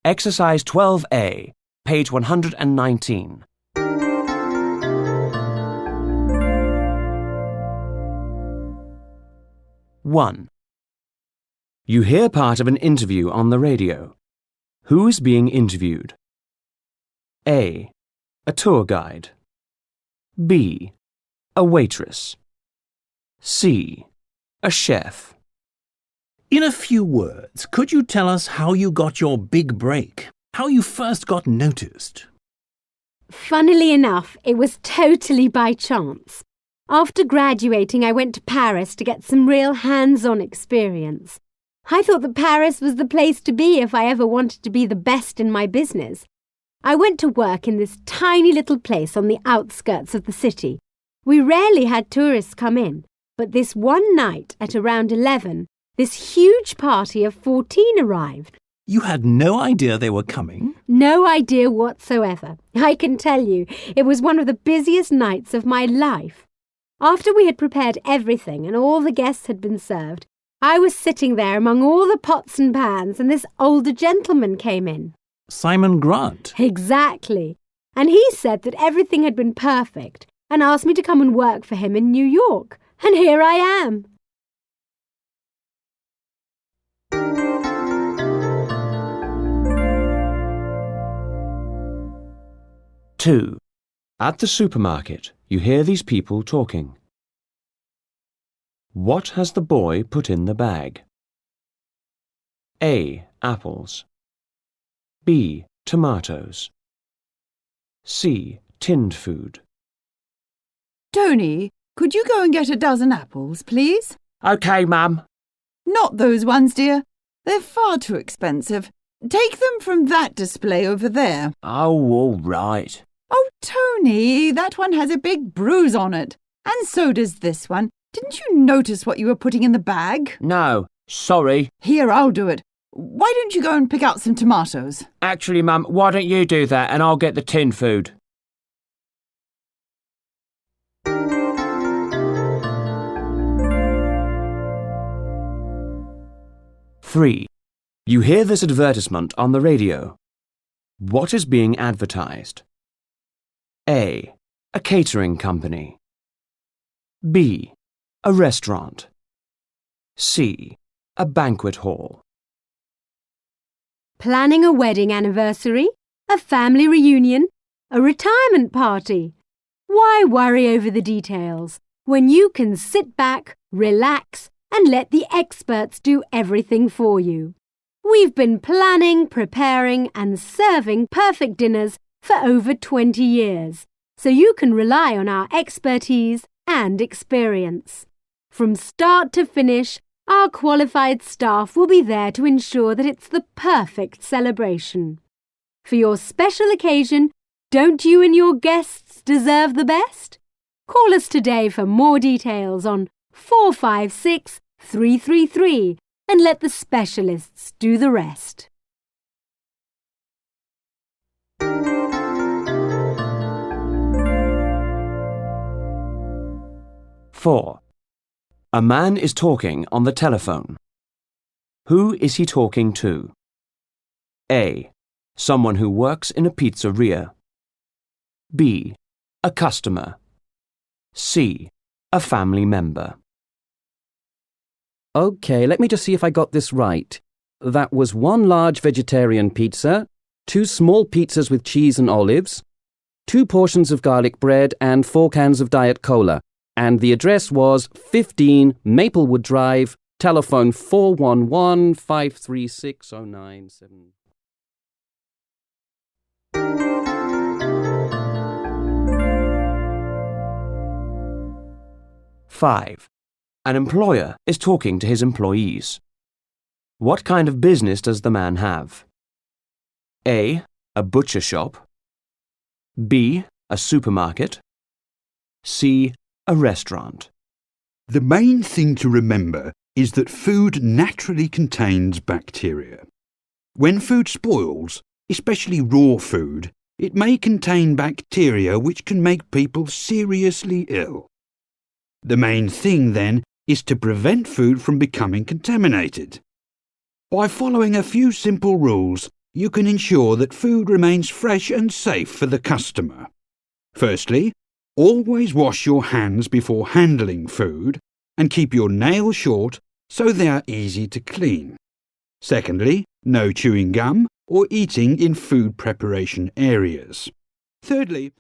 Exercise 12A, page 119. One. You hear part of an interview on the radio. Who is being interviewed? A. A tour guide. B. A waitress. C. A chef. In a few words, could you tell us how you got your big break? How you first got noticed? Funnily enough, it was totally by chance. After graduating, I went to Paris to get some real hands-on experience. I thought that Paris was the place to be if I ever wanted to be the best in my business. I went to work in this tiny little place on the outskirts of the city. We rarely had tourists come in, but this one night at around 11, this huge party of 14 arrived. You had no idea they were coming? No idea whatsoever. I can tell you, it was one of the busiest nights of my life. After we had prepared everything and all the guests had been served, I was sitting there among all the pots and pans and this older gentleman came in. Simon Grant. Exactly. And he said that everything had been perfect and asked me to come and work for him in New York. And here I am. 2. At the supermarket, you hear these people talking. What has the boy put in the bag? A. Apples. B. Tomatoes. C. Tinned food. Tony, could you go and get a dozen apples, please? OK, Mum. Not those ones, dear. They're far too expensive. Take them from that display over there. Oh, all right. Oh, Tony, that one has a big bruise on it. And so does this one. Didn't you notice what you were putting in the bag? No, sorry. Here, I'll do it. Why don't you go and pick out some tomatoes? Actually, Mum, why don't you do that and I'll get the tinned food? Three. You hear this advertisement on the radio. What is being advertised? A. A catering company. B. A restaurant. C. A banquet hall. Planning a wedding anniversary, a family reunion, a retirement party. Why worry over the details when you can sit back, relax, and let the experts do everything for you? We've been planning, preparing, and serving perfect dinners for over 20 years, so you can rely on our expertise and experience. From start to finish, our qualified staff will be there to ensure that it's the perfect celebration. For your special occasion, don't you and your guests deserve the best? Call us today for more details on 456 333 and let the specialists do the rest. 4. A man is talking on the telephone. Who is he talking to? A. Someone who works in a pizzeria. B. A customer. C. A family member. OK, let me just see if I got this right. That was 1 large vegetarian pizza, 2 small pizzas with cheese and olives, 2 portions of garlic bread and 4 cans of Diet Cola. And the address was 15 Maplewood Drive, telephone 411-536-097. 5. An employer is talking to his employees. What kind of business does the man have? A. A butcher shop. B. A supermarket. C. A restaurant. The main thing to remember is that food naturally contains bacteria. When food spoils, especially raw food, it may contain bacteria which can make people seriously ill. The main thing, then, is to prevent food from becoming contaminated. By following a few simple rules, you can ensure that food remains fresh and safe for the customer. Firstly, always wash your hands before handling food and keep your nails short so they are easy to clean. Secondly, no chewing gum or eating in food preparation areas. Thirdly,